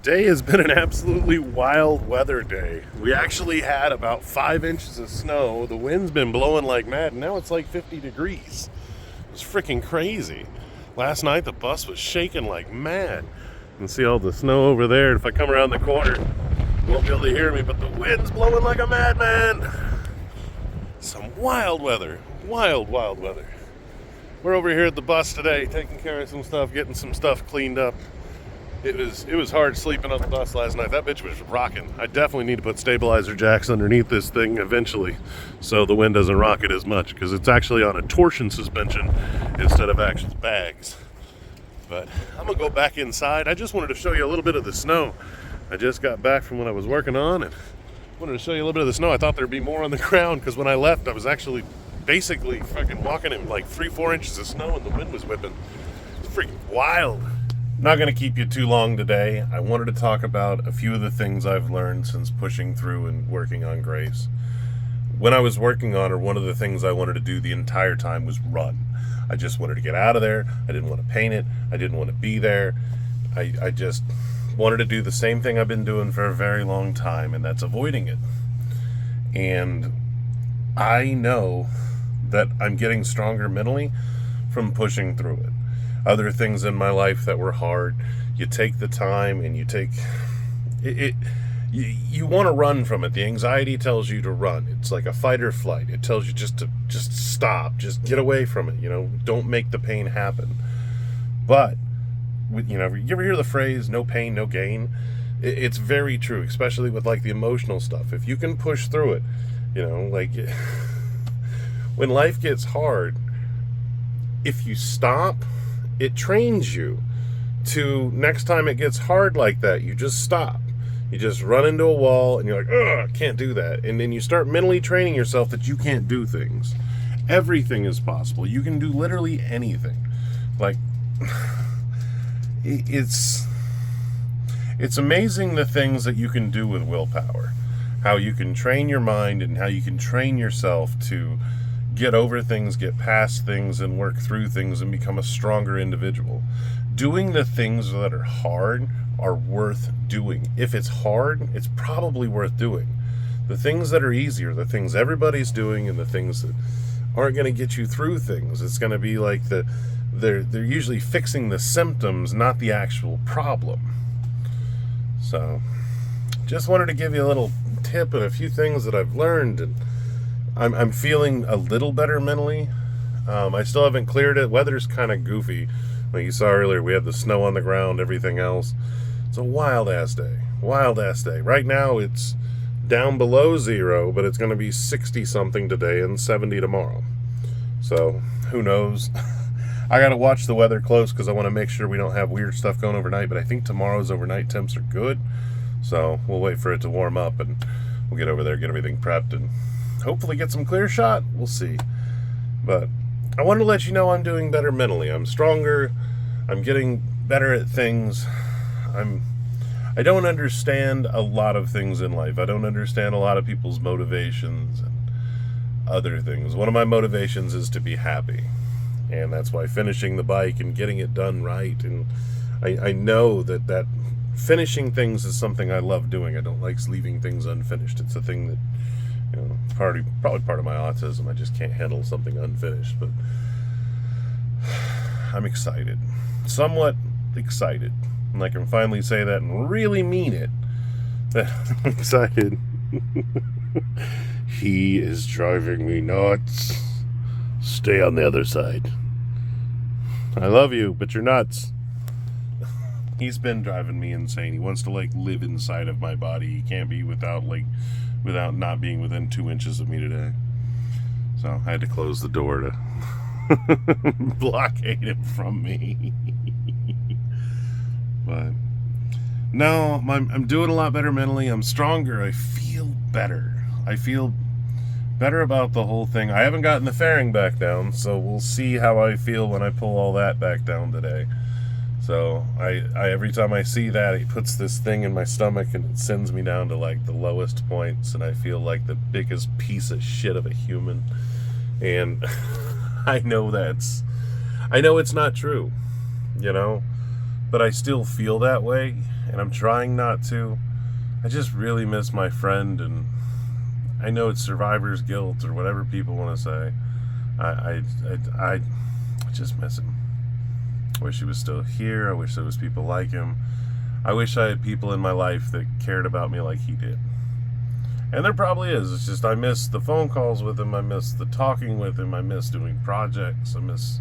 Today has been an absolutely wild weather day. We actually had about 5 inches of snow. The wind's been blowing like mad, and now it's like 50 degrees. It's freaking crazy. Last night the bus was shaking like mad. You can see all the snow over there. If I come around the corner, you won't be able to hear me, but the wind's blowing like a madman. Some wild weather. Wild weather. We're over here at the bus today, taking care of some stuff, getting some stuff cleaned up. It was hard sleeping on the bus last night. That bitch was rocking. I definitely need to put stabilizer jacks underneath this thing eventually so the wind doesn't rock it as much, because it's actually on a torsion suspension instead of actual bags. But I'm going to go back inside. I just wanted to show you a little bit of the snow. I just got back from what I was working on and wanted to show you a little bit of the snow. I thought there'd be more on the ground because when I left I was actually basically fucking walking in like 3-4 inches of snow and the wind was whipping. It's freaking wild. Not going to keep you too long today. I wanted to talk about a few of the things I've learned since pushing through and working on Grace. When I was working on her, one of the things I wanted to do the entire time was run. I just wanted to get out of there. I didn't want to paint it. I didn't want to be there. I just wanted to do the same thing I've been doing for a very long time, and that's avoiding it. And I know that I'm getting stronger mentally from pushing through it. Other things in my life that were hard, you take the time and you take it. You want to run from it. The anxiety tells you to run. It's like a fight or flight. It tells you just to stop, just get away from it. Don't make the pain happen. But you ever hear the phrase "no pain, no gain"? It's very true, especially with like the emotional stuff. If you can push through it, like when life gets hard, if you stop, it trains you to next time it gets hard like that, you just stop. You just run into a wall and you're like, ugh, I can't do that. And then you start mentally training yourself that you can't do things. Everything is possible. You can do literally anything. Like, it's amazing the things that you can do with willpower. How you can train your mind and how you can train yourself to get over things, get past things, and work through things and become a stronger individual. Doing the things that are hard are worth doing. If it's hard, it's probably worth doing. The things that are easier, the things everybody's doing, and the things that aren't going to get you through things, it's going to be like they're usually fixing the symptoms, not the actual problem. So, just wanted to give you a little tip and a few things that I've learned, and I'm feeling a little better mentally. I still haven't cleared it. Weather's kind of goofy. Like you saw earlier, we had the snow on the ground, everything else. It's a wild-ass day. Wild-ass day. Right now, it's down below 0, but it's going to be 60-something today and 70 tomorrow. So, who knows? I got to watch the weather close because I want to make sure we don't have weird stuff going overnight, but I think tomorrow's overnight temps are good. So, we'll wait for it to warm up, and we'll get over there, get everything prepped, and hopefully get some clear shot. We'll see. But I wanted to let you know I'm doing better mentally. I'm stronger. I'm getting better at things. I don't understand a lot of things in life. I don't understand a lot of people's motivations and other things. One of my motivations is to be happy. And that's why finishing the bike and getting it done right. And I know that finishing things is something I love doing. I don't like leaving things unfinished. It's a thing that, probably part of my autism. I just can't handle something unfinished. But I'm excited. Somewhat excited. And I can finally say that and really mean it. I'm excited. He is driving me nuts. Stay on the other side. I love you, but you're nuts. He's been driving me insane. He wants to live inside of my body. He can't be without not being within 2 inches of me today. So I had to close the door to blockade him from me. But no, I'm doing a lot better mentally. I'm stronger. I feel better. I feel better about the whole thing. I haven't gotten the fairing back down, so we'll see how I feel when I pull all that back down today. So I every time I see that, it puts this thing in my stomach and it sends me down to the lowest points, and I feel like the biggest piece of shit of a human. And I know it's not true, but I still feel that way, and I'm trying not to. I just really miss my friend, and I know it's survivor's guilt or whatever people want to say. I just miss him. I wish he was still here. I wish there was people like him. I wish I had people in my life that cared about me like he did. And there probably is. It's just I miss the phone calls with him. I miss the talking with him. I miss doing projects. I miss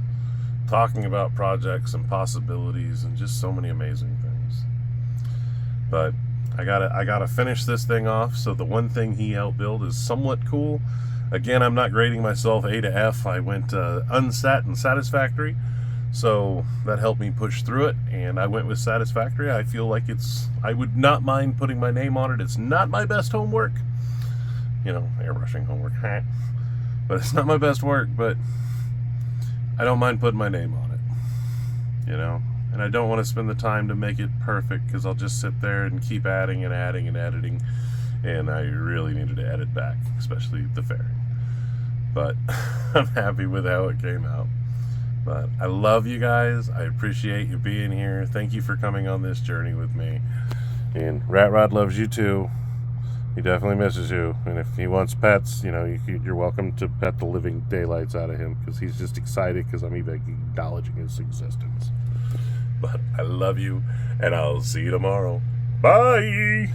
talking about projects and possibilities and just so many amazing things. But I gotta finish this thing off. So the one thing he helped build is somewhat cool. Again, I'm not grading myself A to F. I went unsat and satisfactory. So that helped me push through it, and I went with satisfactory. I feel like I would not mind putting my name on it. It's not my best homework. You know, airbrushing homework. But it's not my best work, but I don't mind putting my name on it. You know? And I don't want to spend the time to make it perfect, because I'll just sit there and keep adding and adding and editing. And I really needed to edit back, especially the fairing. But I'm happy with how it came out. But I love you guys. I appreciate you being here. Thank you for coming on this journey with me. And Rat Rod loves you too. He definitely misses you. And if he wants pets, you know, you're welcome to pet the living daylights out of him, because he's just excited because I'm even acknowledging his existence. But I love you, and I'll see you tomorrow. Bye!